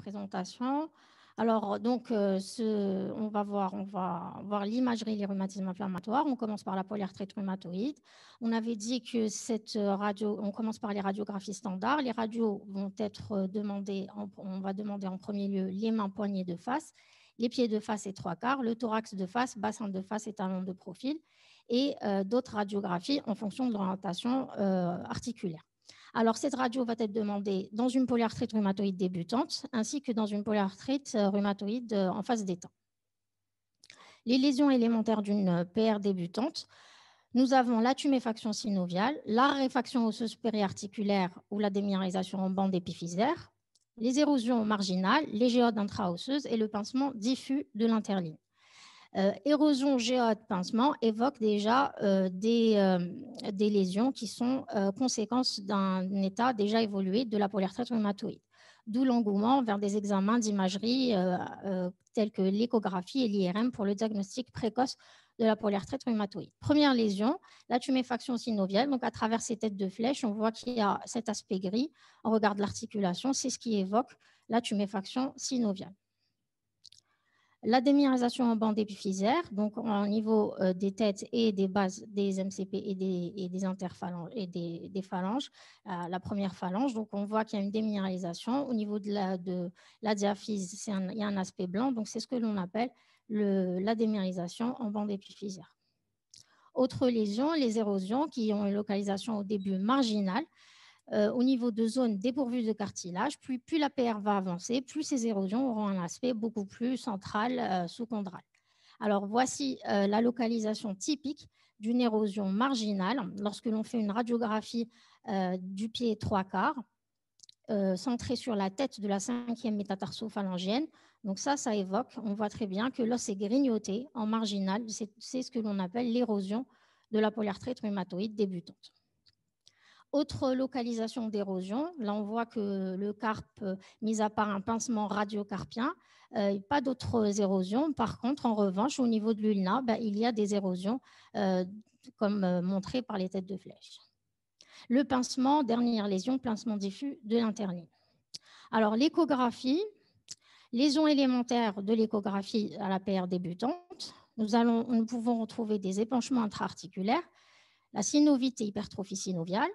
présentation. Alors, donc, on va voir l'imagerie et les rhumatismes inflammatoires. On commence par la polyarthrite rhumatoïde. On avait dit que cette radio, on commence par les radiographies standards. Les radios vont être demandées, on va demander en premier lieu les mains, poignets de face, les pieds de face et 3/4, le thorax de face, bassin de face et talon de profil, et d'autres radiographies en fonction de l'orientation articulaire. Alors, cette radio va être demandée dans une polyarthrite rhumatoïde débutante ainsi que dans une polyarthrite rhumatoïde en phase d'état. Les lésions élémentaires d'une PR débutante, nous avons la tuméfaction synoviale, la raréfaction osseuse périarticulaire ou la déminéralisation en bande épiphysaire, les érosions marginales, les géodes intra-osseuses et le pincement diffus de l'interligne. Érosion, géode, pincement évoquent déjà des lésions qui sont conséquences d'un état déjà évolué de la polyarthrite rhumatoïde. D'où l'engouement vers des examens d'imagerie tels que l'échographie et l'IRM pour le diagnostic précoce de la polyarthrite rhumatoïde. Première lésion, la tuméfaction synoviale. Donc, à travers ces têtes de flèche, on voit qu'il y a cet aspect gris. On regarde l'articulation, c'est ce qui évoque la tuméfaction synoviale. La déminéralisation en bande épiphysaire, donc au niveau des têtes et des bases des MCP et des interphalanges et des phalanges, la première phalange, donc on voit qu'il y a une déminéralisation. Au niveau de la diaphyse, il y a un aspect blanc, donc c'est ce que l'on appelle la déminéralisation en bande épiphysaire. Autres lésions, les érosions qui ont une localisation au début marginale. Au niveau de zones dépourvues de cartilage, plus la PR va avancer, plus ces érosions auront un aspect beaucoup plus central, sous-chondral. Alors, voici la localisation typique d'une érosion marginale lorsque l'on fait une radiographie du pied 3/4, centrée sur la tête de la 5e métatarso-phalangienne. Donc ça évoque, on voit très bien que l'os est grignoté en marginal. C'est ce que l'on appelle l'érosion de la polyarthrite rhumatoïde débutante. Autre localisation d'érosion, là on voit que le carpe, mis à part un pincement radiocarpien, pas d'autres érosions. Par contre, en revanche, au niveau de l'ulna, il y a des érosions comme montré par les têtes de flèche. Le pincement, dernière lésion, pincement diffus de l'interligne. Alors l'échographie, lésion élémentaire de l'échographie à la PR débutante, nous pouvons retrouver des épanchements intra-articulaires, la synovite et hypertrophie synoviale,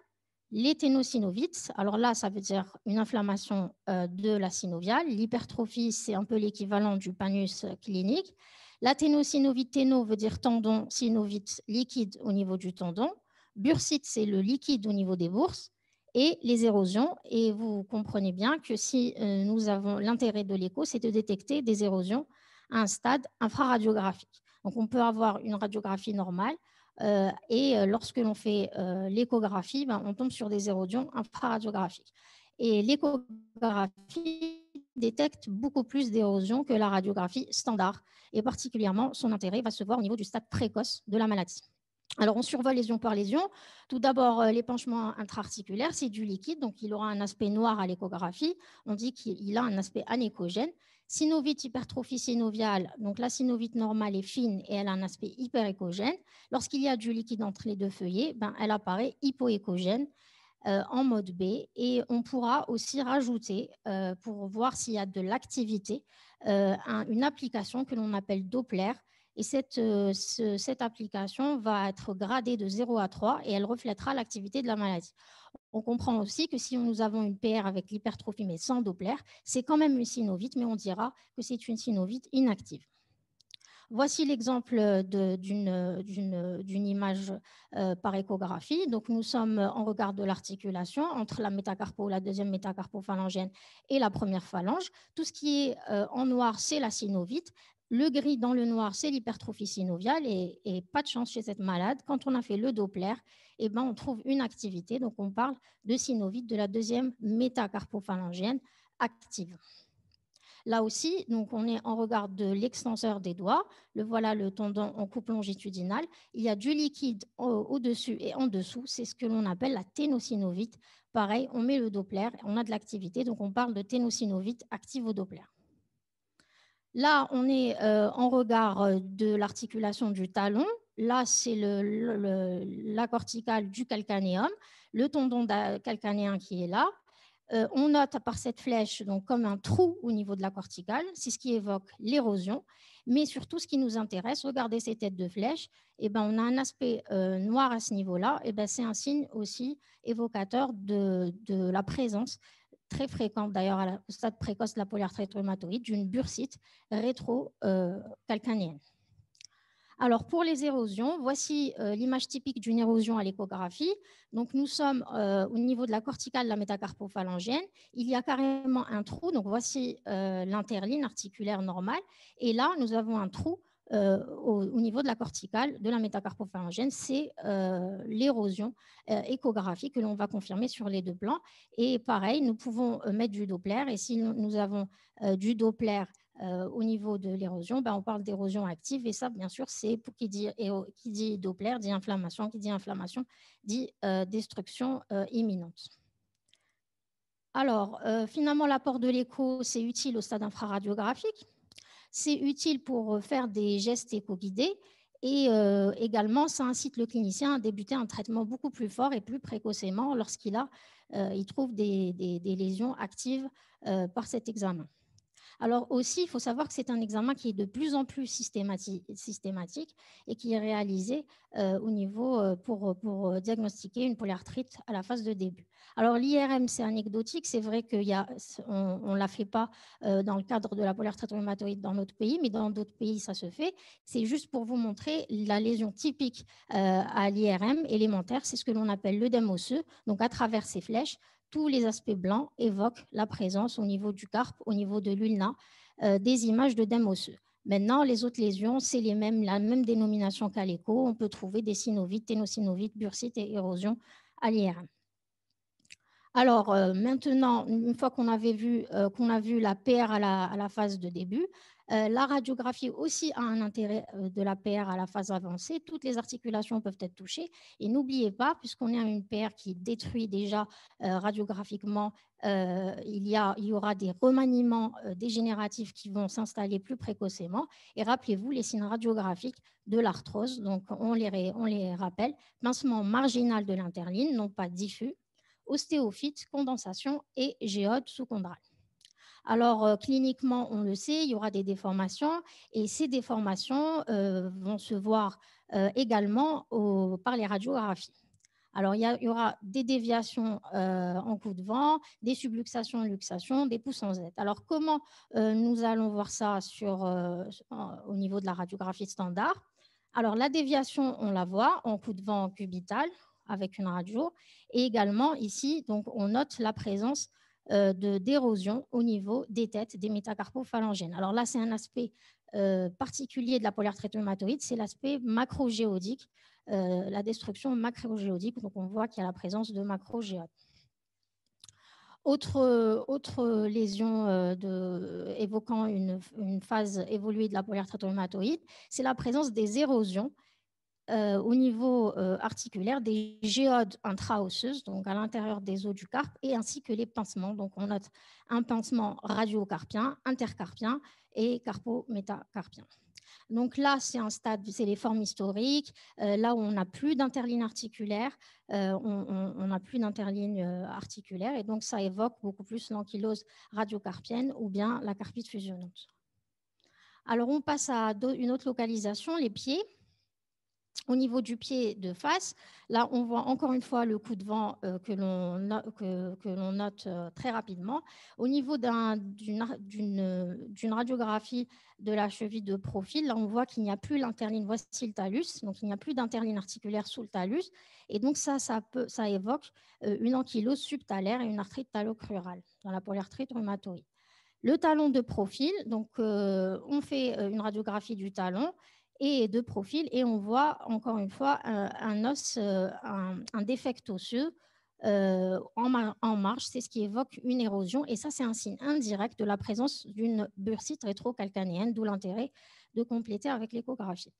les ténosynovites, alors là, ça veut dire une inflammation de la synoviale. L'hypertrophie, c'est un peu l'équivalent du panus clinique. La ténosynovite, téno veut dire tendon, synovite, liquide au niveau du tendon. Bursite, c'est le liquide au niveau des bourses. Et les érosions, et vous comprenez bien que si nous avons l'intérêt de l'écho, c'est de détecter des érosions à un stade infraradiographique. Donc, on peut avoir une radiographie normale, et lorsque l'on fait l'échographie, on tombe sur des érosions infraradiographiques. Et l'échographie détecte beaucoup plus d'érosions que la radiographie standard. Et particulièrement, son intérêt va se voir au niveau du stade précoce de la maladie. Alors, on survole lésion par lésion. Tout d'abord, l'épanchement intra-articulaire, c'est du liquide, donc il aura un aspect noir à l'échographie. On dit qu'il a un aspect anéchogène. Synovite, hypertrophie synoviale, donc la synovite normale est fine et elle a un aspect hyperéchogène. Lorsqu'il y a du liquide entre les deux feuillets, elle apparaît hypoéchogène en mode B. Et on pourra aussi rajouter, pour voir s'il y a de l'activité, une application que l'on appelle Doppler. Et cette application va être gradée de 0 à 3 et elle reflètera l'activité de la maladie. On comprend aussi que si nous avons une PR avec l'hypertrophie mais sans Doppler, c'est quand même une synovite, mais on dira que c'est une synovite inactive. Voici l'exemple d'une image par échographie. Donc, nous sommes en regard de l'articulation entre la deuxième métacarpophalangienne et la première phalange. Tout ce qui est en noir, c'est la synovite. Le gris dans le noir, c'est l'hypertrophie synoviale et pas de chance chez cette malade. Quand on a fait le Doppler, on trouve une activité. Donc, on parle de synovite de la deuxième métacarpophalangienne active. Là aussi, donc on est en regard de l'extenseur des doigts. Voilà le tendon en coupe longitudinale. Il y a du liquide au-dessus et en dessous. C'est ce que l'on appelle la ténosynovite. Pareil, on met le Doppler, on a de l'activité. Donc, on parle de ténosynovite active au Doppler. Là, on est en regard de l'articulation du talon. Là, c'est la corticale du calcanéum, le tendon calcanéen qui est là. On note par cette flèche donc, comme un trou au niveau de la corticale, c'est ce qui évoque l'érosion. Mais surtout, ce qui nous intéresse, regardez ces têtes de flèche, eh ben, on a un aspect noir à ce niveau-là, eh ben, c'est un signe aussi évocateur de la présence très fréquente d'ailleurs au stade précoce de la polyarthrite rhumatoïde d'une bursite rétro-calcanéenne. Alors, pour les érosions, voici l'image typique d'une érosion à l'échographie. Donc, nous sommes au niveau de la corticale de la métacarpophalangienne. Il y a carrément un trou. Donc, voici l'interline articulaire normale. Et là, nous avons un trou au niveau de la corticale de la métacarpophalangienne. C'est l'érosion échographique que l'on va confirmer sur les deux plans. Et pareil, nous pouvons mettre du Doppler. Et si nous avons du Doppler au niveau de l'érosion, on parle d'érosion active. Et ça, bien sûr, c'est pour qui dit Doppler, dit inflammation, qui dit inflammation, dit destruction imminente. Alors, finalement, l'apport de l'écho, c'est utile au stade infraradiographique. C'est utile pour faire des gestes éco-guidés. Et également, ça incite le clinicien à débuter un traitement beaucoup plus fort et plus précocement lorsqu'il trouve des lésions actives par cet examen. Alors aussi, il faut savoir que c'est un examen qui est de plus en plus systématique et qui est réalisé au niveau pour diagnostiquer une polyarthrite à la phase de début. Alors l'IRM, c'est anecdotique, c'est vrai qu'on ne la fait pas dans le cadre de la polyarthrite rhumatoïde dans notre pays, mais dans d'autres pays, ça se fait. C'est juste pour vous montrer la lésion typique à l'IRM élémentaire, c'est ce que l'on appelle l'œdème osseux. Donc à travers ces flèches, tous les aspects blancs évoquent la présence au niveau du carpe, au niveau de l'ulna, des images d'œdème osseux. Maintenant, les autres lésions, c'est la même dénomination qu'à l'écho. On peut trouver des synovites, ténosynovites, bursites et érosion à l'IRM. Alors maintenant, une fois qu'on a vu la PR à la phase de début, la radiographie aussi a un intérêt de la PR à la phase avancée. Toutes les articulations peuvent être touchées. Et n'oubliez pas, puisqu'on est à une PR qui détruit déjà radiographiquement, il y aura des remaniements dégénératifs qui vont s'installer plus précocement. Et rappelez-vous les signes radiographiques de l'arthrose. Donc, on les rappelle. Pincement marginal de l'interline, non pas diffus. Ostéophyte, condensation et géode sous-chondrale. Alors, cliniquement, on le sait, il y aura des déformations et ces déformations vont se voir également par les radiographies. Alors, il y aura des déviations en coup de vent, des subluxations, luxations, des pouces en Z. Alors, comment nous allons voir ça au niveau de la radiographie standard? Alors, la déviation, on la voit en coup de vent cubital avec une radio. Et également, ici, donc, on note la présence d'érosion au niveau des têtes des métacarpophalangiennes. Alors là, c'est un aspect particulier de la polyarthrite rhumatoïde, c'est l'aspect macrogéodique, la destruction macrogéodique. Donc, on voit qu'il y a la présence de macrogéodes. Autre lésion évoquant une phase évoluée de la polyarthrite rhumatoïde, c'est la présence des érosions au niveau articulaire, des géodes intraosseuses, donc à l'intérieur des os du carpe, et ainsi que les pincements. Donc, on note un pincement radiocarpien, intercarpien et carpo-métacarpien. Donc là, c'est un stade, c'est les formes historiques, là où on n'a plus d'interligne articulaire, on n'a plus d'interligne articulaire, et donc ça évoque beaucoup plus l'ankylose radiocarpienne ou bien la carpite fusionnante. Alors, on passe à une autre localisation, les pieds. Au niveau du pied de face, là, on voit encore une fois le coup de vent que l'on note très rapidement. Au niveau d'une radiographie de la cheville de profil, là, on voit qu'il n'y a plus l'interline. Voici le talus, donc il n'y a plus d'interline articulaire sous le talus. Et donc, ça évoque une ankylose subtalaire et une arthrite talocrurale dans la polyarthrite rhumatoïde. Le talon de profil, donc on fait une radiographie du talon et de profil, et on voit encore une fois un os, un défect osseux en marge, c'est ce qui évoque une érosion, et ça c'est un signe indirect de la présence d'une bursite rétrocalcanéenne, d'où l'intérêt de compléter avec l'échographie.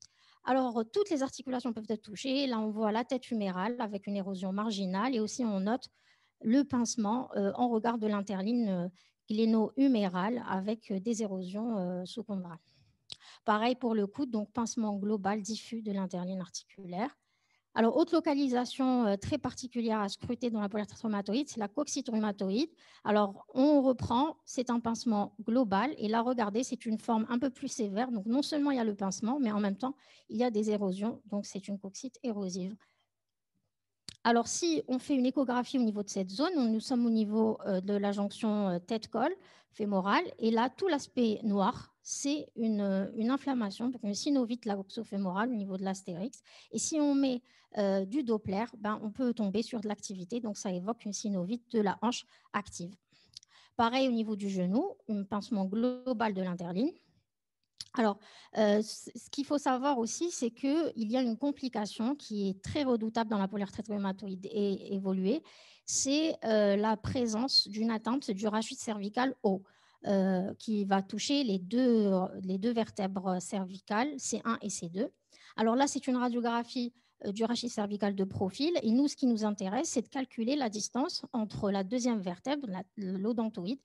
Alors, toutes les articulations peuvent être touchées. Là, on voit la tête humérale avec une érosion marginale, et aussi on note le pincement en regard de l'interline gléno-humérale avec des érosions sous-chondrales. Pareil pour le coude, donc pincement global diffus de l'interline articulaire. Alors, autre localisation très particulière à scruter dans la polyarthrite rhumatoïde, c'est la coxite rhumatoïde. Alors, on reprend, c'est un pincement global. Et là, regardez, c'est une forme un peu plus sévère. Donc, non seulement il y a le pincement, mais en même temps, il y a des érosions. Donc, c'est une coxite érosive. Alors, si on fait une échographie au niveau de cette zone, nous sommes au niveau de la jonction tête-col fémorale. Et là, tout l'aspect noir, c'est une inflammation, donc une synovite laxo-fémorale au niveau de l'astérix. Et si on met du Doppler, ben, on peut tomber sur de l'activité. Donc, ça évoque une synovite de la hanche active. Pareil au niveau du genou, un pincement global de l'interligne. Alors, ce qu'il faut savoir aussi, c'est qu'il y a une complication qui est très redoutable dans la polyarthrite rhumatoïde et évoluée, c'est la présence d'une atteinte du rachis cervical haut, qui va toucher les deux vertèbres cervicales, C1 et C2. Alors là, c'est une radiographie du rachis cervical de profil, et nous, ce qui nous intéresse, c'est de calculer la distance entre la deuxième vertèbre, l'odontoïde,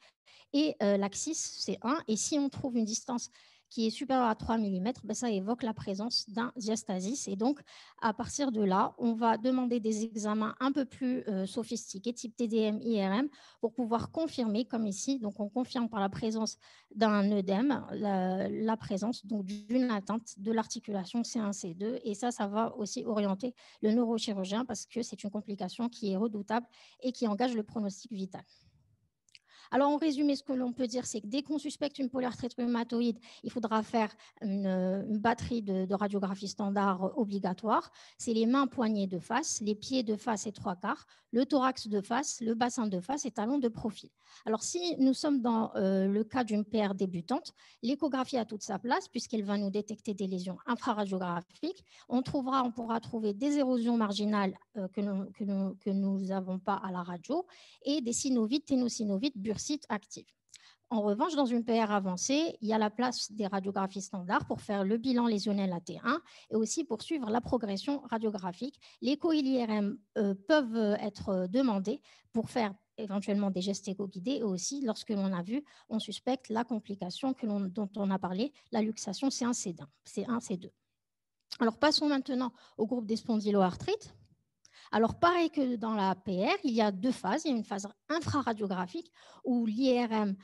et l'axis C1. Et si on trouve une distance qui est supérieure à 3 mm, ben ça évoque la présence d'un diastasis. Et donc, à partir de là, on va demander des examens un peu plus sophistiqués, type TDM, IRM, pour pouvoir confirmer, comme ici. Donc, on confirme par la présence d'un œdème la présence d'une atteinte de l'articulation C1, C2. Et ça va aussi orienter le neurochirurgien parce que c'est une complication qui est redoutable et qui engage le pronostic vital. Alors, en résumé, ce que l'on peut dire, c'est que dès qu'on suspecte une polyarthrite rhumatoïde, il faudra faire une batterie de radiographie standard obligatoire. C'est les mains poignées de face, les pieds de face et 3/4, le thorax de face, le bassin de face et talons de profil. Alors, si nous sommes dans le cas d'une PR débutante, l'échographie a toute sa place puisqu'elle va nous détecter des lésions infraradiographiques. On pourra trouver des érosions marginales que nous n'avons pas à la radio et des synovites, ténosynovites, bursites actives. En revanche, dans une PR avancée, il y a la place des radiographies standards pour faire le bilan lésionnel AT1 et aussi pour suivre la progression radiographique. L'écho et l'IRM peuvent être demandés pour faire éventuellement des gestes écho-guidés et aussi, lorsque l'on a vu, on suspecte la complication dont on a parlé, la luxation C1, C2. Alors, passons maintenant au groupe des spondyloarthrites. Alors, pareil que dans la PR, il y a deux phases. Il y a une phase infraradiographique où l'IRM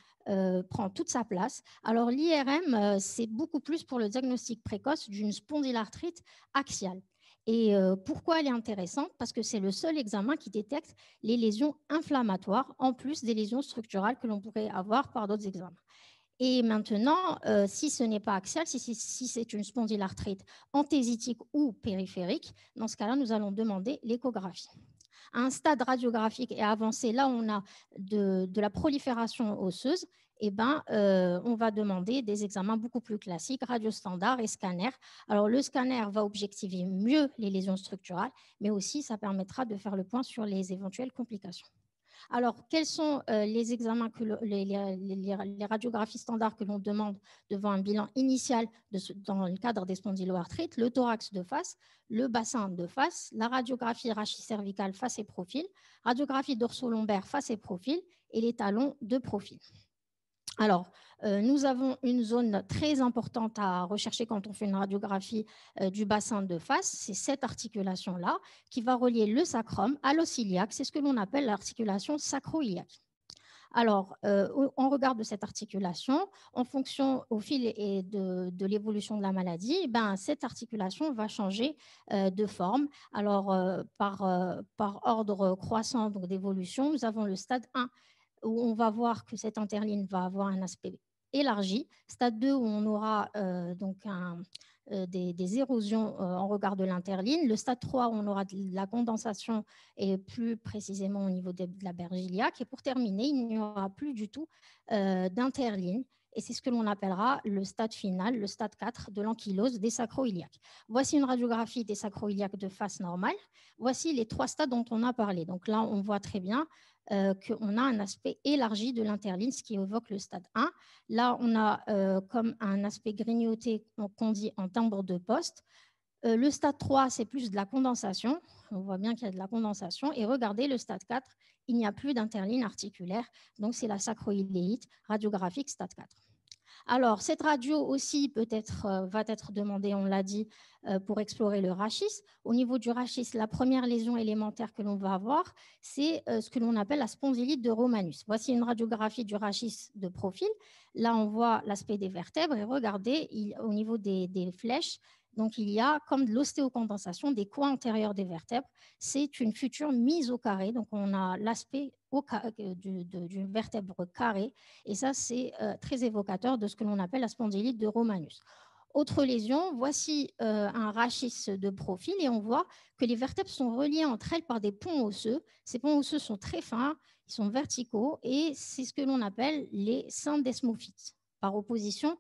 prend toute sa place. Alors, l'IRM, c'est beaucoup plus pour le diagnostic précoce d'une spondylarthrite axiale. Et pourquoi elle est intéressante? Parce que c'est le seul examen qui détecte les lésions inflammatoires, en plus des lésions structurales que l'on pourrait avoir par d'autres examens. Et maintenant, si ce n'est pas axial, si c'est une spondylarthrite anthésitique ou périphérique, dans ce cas-là, nous allons demander l'échographie. À un stade radiographique et avancé, là où on a de la prolifération osseuse, eh ben, on va demander des examens beaucoup plus classiques, radiostandard et scanner. Alors, le scanner va objectiver mieux les lésions structurales, mais aussi ça permettra de faire le point sur les éventuelles complications. Alors, quels sont les examens, les radiographies standards que l'on demande devant un bilan initial dans le cadre des spondyloarthrites? Le thorax de face, le bassin de face, la radiographie rachis-cervicale face et profil, radiographie dorso-lombaire face et profil et les talons de profil. Alors, nous avons une zone très importante à rechercher quand on fait une radiographie du bassin de face. C'est cette articulation-là qui va relier le sacrum à l'os iliaque. C'est ce que l'on appelle l'articulation sacro-iliaque. Alors, on regarde cette articulation, en fonction au fil de l'évolution de la maladie, ben, cette articulation va changer de forme. Alors, par ordre croissant d'évolution, nous avons le stade 1 où on va voir que cette interligne va avoir un aspect élargi. Stade 2 où on aura donc des érosions en regard de l'interligne. Le stade 3 où on aura de la condensation et plus précisément au niveau de la berge iliaque. Et pour terminer, il n'y aura plus du tout d'interligne. Et c'est ce que l'on appellera le stade final, le stade 4 de l'ankylose des sacro-iliaques. Voici une radiographie des sacro-iliaques de face normale. Voici les 3 stades dont on a parlé. Donc là, on voit très bien qu'on a un aspect élargi de l'interligne, ce qui évoque le stade 1. Là, on a comme un aspect grignoté qu'on dit en timbre de poste. Le stade 3, c'est plus de la condensation. On voit bien qu'il y a de la condensation. Et regardez, le stade 4, il n'y a plus d'interligne articulaire. Donc, c'est la sacroïléite radiographique stade 4. Alors, cette radio aussi va être demandée, on l'a dit, pour explorer le rachis. Au niveau du rachis, la première lésion élémentaire que l'on va avoir, c'est ce que l'on appelle la spondylite de Romanus. Voici une radiographie du rachis de profil. Là, on voit l'aspect des vertèbres et regardez, au niveau des flèches, donc il y a comme de l'ostéocondensation des coins antérieurs des vertèbres. C'est une future mise au carré. Donc, on a l'aspect du vertèbre carré. Et ça, c'est très évocateur de ce que l'on appelle la spondylite de Romanus. Autre lésion, voici un rachis de profil et on voit que les vertèbres sont reliées entre elles par des ponts osseux. Ces ponts osseux sont très fins, ils sont verticaux et c'est ce que l'on appelle les syndesmophytes, par opposition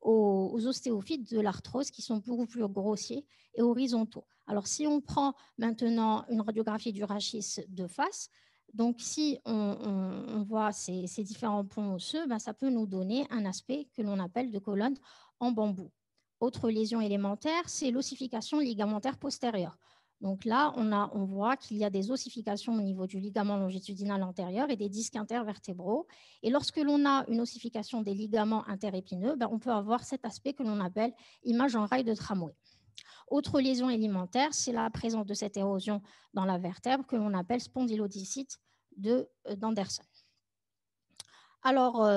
aux ostéophytes de l'arthrose qui sont beaucoup plus grossiers et horizontaux. Alors, si on prend maintenant une radiographie du rachis de face, donc si on voit ces différents ponts osseux, ben, ça peut nous donner un aspect que l'on appelle de colonne en bambou. Autre lésion élémentaire, c'est l'ossification ligamentaire postérieure. Donc là, on voit qu'il y a des ossifications au niveau du ligament longitudinal antérieur et des disques intervertébraux. Et lorsque l'on a une ossification des ligaments interépineux, ben, on peut avoir cet aspect que l'on appelle image en rail de tramway. Autre lésion élémentaire, c'est la présence de cette érosion dans la vertèbre que l'on appelle spondylodicite d'Anderson. Alors,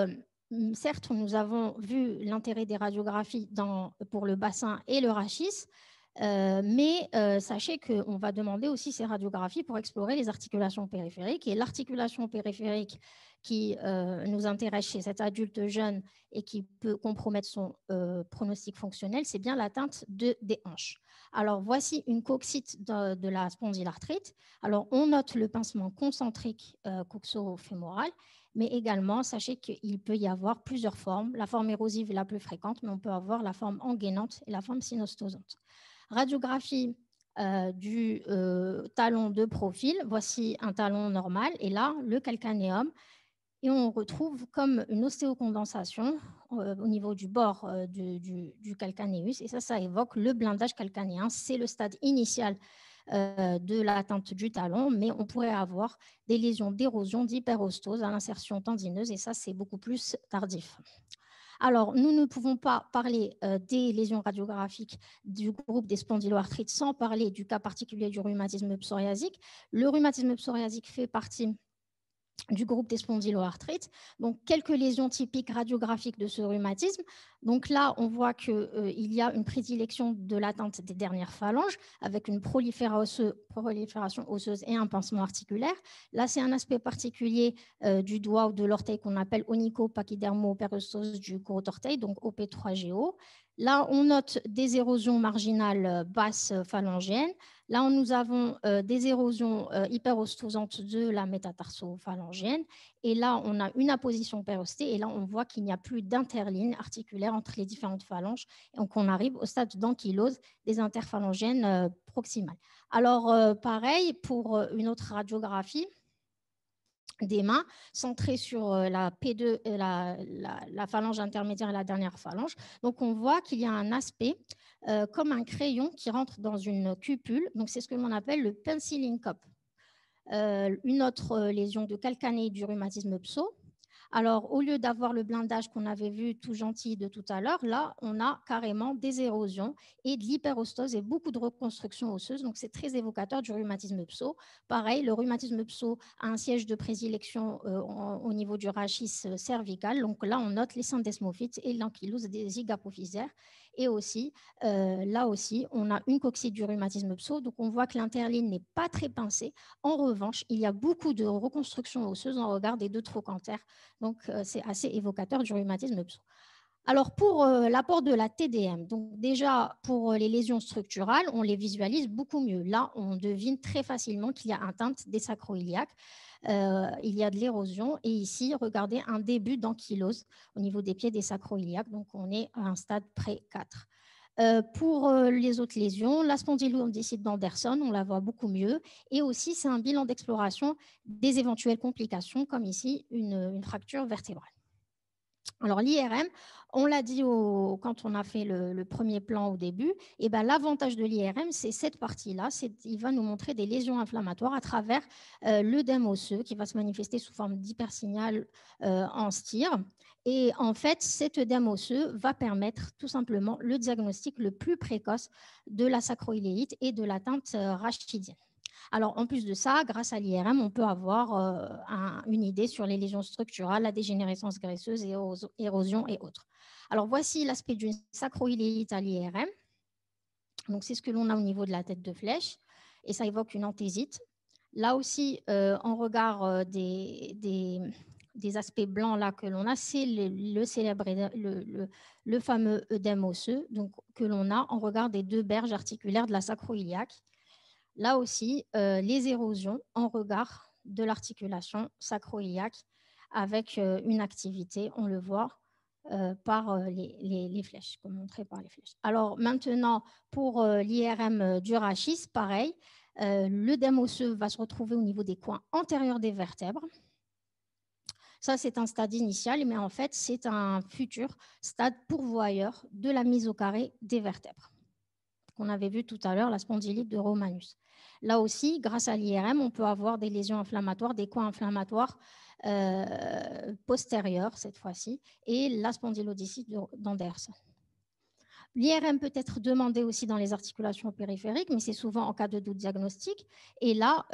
certes, nous avons vu l'intérêt des radiographies pour le bassin et le rachis, mais sachez qu'on va demander aussi ces radiographies pour explorer les articulations périphériques. Et l'articulation périphérique qui nous intéresse chez cet adulte jeune et qui peut compromettre son pronostic fonctionnel, c'est bien l'atteinte des hanches. Alors, voici une coxite de la spondylarthrite. Alors, on note le pincement concentrique coxo-fémoral, mais également, sachez qu'il peut y avoir plusieurs formes. La forme érosive est la plus fréquente, mais on peut avoir la forme engainante et la forme synostosante. Radiographie du talon de profil. Voici un talon normal et là, le calcanéum. Et on retrouve comme une ostéocondensation au niveau du bord du calcanéus. Et ça évoque le blindage calcanéen. C'est le stade initial de l'atteinte du talon, mais on pourrait avoir des lésions d'érosion, d'hyperostose à l'insertion tendineuse, et ça, c'est beaucoup plus tardif. Alors, nous ne pouvons pas parler des lésions radiographiques du groupe des spondyloarthrites sans parler du cas particulier du rhumatisme psoriasique. Le rhumatisme psoriasique fait partie du groupe des spondyloarthrites. Donc, quelques lésions typiques radiographiques de ce rhumatisme. Donc là, on voit qu'il y a une prédilection de l'atteinte des dernières phalanges avec une prolifération osseuse et un pincement articulaire. Là, c'est un aspect particulier du doigt ou de l'orteil qu'on appelle onycho-pachydermo-perostose du gros orteil, donc OP3GO. Là, on note des érosions marginales basses phalangiennes. Là, nous avons des érosions hyperostosantes de la métatarso-phalangienne. Et là, on a une apposition pérostée. Et là, on voit qu'il n'y a plus d'interligne articulaire entre les différentes phalanges. Et donc, on arrive au stade d'ankylose des interphalangiennes proximales. Alors, pareil, pour une autre radiographie des mains, centrée sur la P2, la phalange intermédiaire et la dernière phalange. Donc, on voit qu'il y a un aspect comme un crayon qui rentre dans une cupule. Donc, c'est ce que l'on appelle le penciling cup. Une autre lésion de calcanéie du rhumatisme pso. Alors, au lieu d'avoir le blindage qu'on avait vu tout gentil de tout à l'heure, là, on a carrément des érosions et de l'hyperostose et beaucoup de reconstruction osseuse. Donc, c'est très évocateur du rhumatisme pso. Pareil, le rhumatisme pso a un siège de prédilection au niveau du rachis cervical. Donc, là, on note les syndesmophytes et l'ankylose des zygapophysaires. Et aussi, là aussi, on a une coxite du rhumatisme pso. Donc, on voit que l'interligne n'est pas très pincée. En revanche, il y a beaucoup de reconstruction osseuse en regard des deux trochantères. Donc, c'est assez évocateur du rhumatisme pso. Alors, pour l'apport de la TDM, donc déjà, pour les lésions structurales, on les visualise beaucoup mieux. Là, on devine très facilement qu'il y a atteinte des sacro-iliaques. Il y a de l'érosion. Et ici, regardez un début d'ankylose au niveau des pieds des sacro-iliaques. Donc, on est à un stade pré-4. Pour les autres lésions, la spondylodicite d'Anderson, on la voit beaucoup mieux. Et aussi, c'est un bilan d'exploration des éventuelles complications, comme ici, une fracture vertébrale. Alors, l'IRM, on l'a dit quand on a fait le premier plan au début, et ben, l'avantage de l'IRM, c'est cette partie-là. Il va nous montrer des lésions inflammatoires à travers l'œdème osseux qui va se manifester sous forme d'hypersignal en STIR. Et en fait, cet œdème osseux va permettre tout simplement le diagnostic le plus précoce de la sacroïléite et de l'atteinte rachidienne. Alors, en plus de ça, grâce à l'IRM, on peut avoir une idée sur les lésions structurales, la dégénérescence graisseuse, et érosion et autres. Alors, voici l'aspect d'une sacroïléite à l'IRM. Donc, c'est ce que l'on a au niveau de la tête de flèche, et ça évoque une anthésite. Là aussi, en regard des aspects blancs là que l'on a, c'est le fameux œdème osseux donc, que l'on a en regard des deux berges articulaires de la sacro-iliaque. Là aussi, les érosions en regard de l'articulation sacro-iliaque avec une activité, on le voit, par les flèches, comme montré par les flèches. Alors maintenant, pour l'IRM du rachis, pareil, l'œdème osseux va se retrouver au niveau des coins antérieurs des vertèbres. Ça, c'est un stade initial, mais en fait, c'est un futur stade pourvoyeur de la mise au carré des vertèbres qu'on avait vu tout à l'heure, la spondylite de Romanus. Là aussi, grâce à l'IRM, on peut avoir des lésions inflammatoires, des coins inflammatoires postérieurs cette fois-ci, et la spondylodicite d'Anderson. L'IRM peut être demandé aussi dans les articulations périphériques, mais c'est souvent en cas de doute diagnostique. Et là,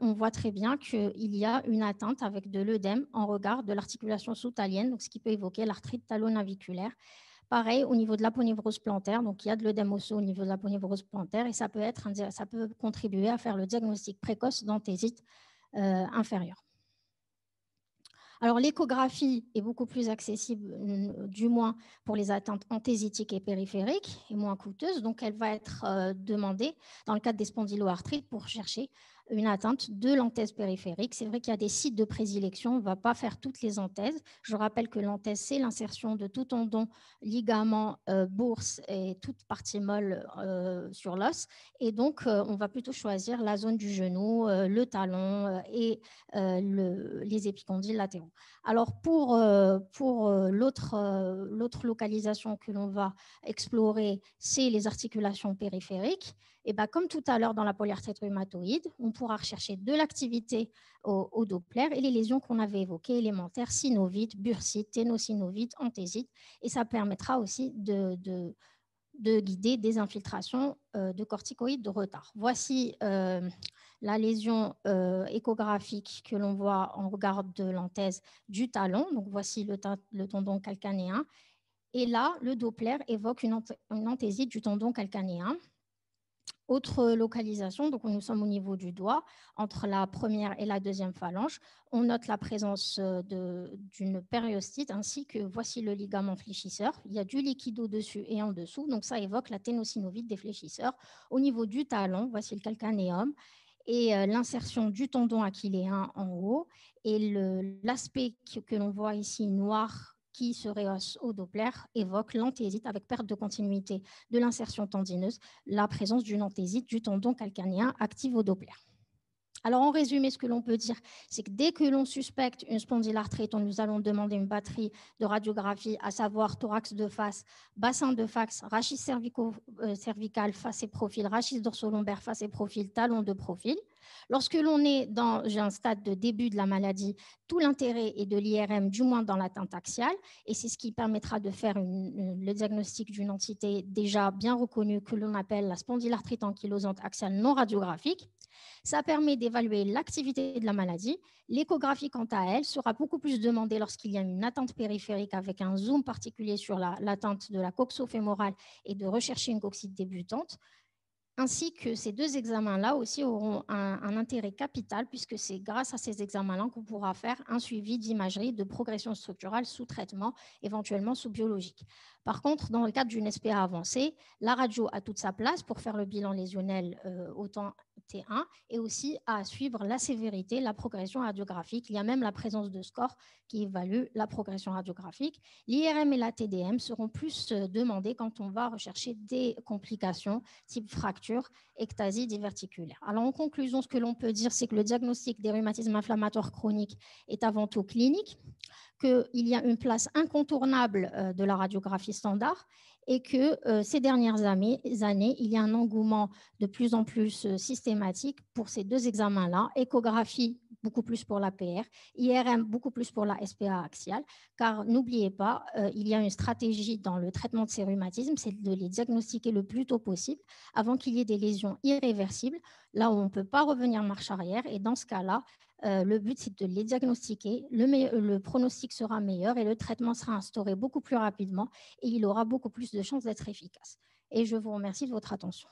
on voit très bien qu'il y a une atteinte avec de l'œdème en regard de l'articulation sous-talienne, donc ce qui peut évoquer l'arthrite talonaviculaire. Pareil, au niveau de l'aponévrose plantaire, donc il y a de l'œdème osseux au niveau de l'aponévrose plantaire et ça peut contribuer à faire le diagnostic précoce d'anthésite inférieure. Alors, l'échographie est beaucoup plus accessible, du moins pour les atteintes anthésitiques et périphériques, et moins coûteuse. Donc, elle va être demandée dans le cadre des spondyloarthrites pour chercher une atteinte de l'anthèse périphérique. C'est vrai qu'il y a des sites de prédilection. On ne va pas faire toutes les anthèses. Je rappelle que l'anthèse, c'est l'insertion de tout tendon, ligament, bourse et toute partie molle sur l'os. Et donc, on va plutôt choisir la zone du genou, le talon et les épicondyles latéraux. Alors, pour l'autre localisation que l'on va explorer, c'est les articulations périphériques. Et ben, comme tout à l'heure dans la polyarthrite rhumatoïde, on pourra rechercher de l'activité au Doppler et les lésions qu'on avait évoquées, élémentaires, synovite, bursite, ténosynovite, anthésite. Et ça permettra aussi de guider des infiltrations de corticoïdes de retard. Voici la lésion échographique que l'on voit en regard de l'anthèse du talon. Donc, voici le tendon calcanéen. Et là, le Doppler évoque une anthésite du tendon calcanéen. Autre localisation, donc nous sommes au niveau du doigt, entre la première et la deuxième phalange. On note la présence d'une périostite ainsi que voici le ligament fléchisseur. Il y a du liquide au-dessus et en dessous, donc ça évoque la ténosynovite des fléchisseurs. Au niveau du talon, voici le calcanéum et l'insertion du tendon achilléen en haut. Et l'aspect que l'on voit ici noir qui se rehausse au Doppler évoque l'anthésite avec perte de continuité de l'insertion tendineuse, la présence d'une anthésite du tendon calcanéen active au Doppler. Alors, en résumé, ce que l'on peut dire, c'est que dès que l'on suspecte une spondylarthrite, nous allons demander une batterie de radiographie, à savoir thorax de face, bassin de face, rachis cervical face et profil, rachis dorsolombaire face et profil, talon de profil. Lorsque l'on est dans un stade de début de la maladie, tout l'intérêt est de l'IRM, du moins dans l'atteinte axiale, et c'est ce qui permettra de faire le diagnostic d'une entité déjà bien reconnue que l'on appelle la spondylarthrite ankylosante axiale non radiographique. Ça permet d'évaluer l'activité de la maladie. L'échographie, quant à elle, sera beaucoup plus demandée lorsqu'il y a une atteinte périphérique avec un zoom particulier sur l'atteinte de la coxo-fémorale et de rechercher une coxite débutante. Ainsi que ces deux examens-là aussi auront un intérêt capital puisque c'est grâce à ces examens-là qu'on pourra faire un suivi d'imagerie de progression structurale sous traitement, éventuellement sous biologique. Par contre, dans le cadre d'une SPA avancée, la radio a toute sa place pour faire le bilan lésionnel au temps T1 et aussi à suivre la sévérité, la progression radiographique. Il y a même la présence de scores qui évaluent la progression radiographique. L'IRM et la TDM seront plus demandés quand on va rechercher des complications type fracture, ectasie diverticulaire. Alors en conclusion, ce que l'on peut dire, c'est que le diagnostic des rhumatismes inflammatoires chroniques est avant tout clinique. qu'il y a une place incontournable de la radiographie standard et que ces dernières années, il y a un engouement de plus en plus systématique pour ces deux examens-là, échographie beaucoup plus pour l'APR, IRM beaucoup plus pour la SPA axiale, car n'oubliez pas, il y a une stratégie dans le traitement de ces rhumatismes, c'est de les diagnostiquer le plus tôt possible avant qu'il y ait des lésions irréversibles, là où on ne peut pas revenir marche arrière, et dans ce cas-là, le but, c'est de les diagnostiquer. Le pronostic sera meilleur et le traitement sera instauré beaucoup plus rapidement et il aura beaucoup plus de chances d'être efficace. Et je vous remercie de votre attention.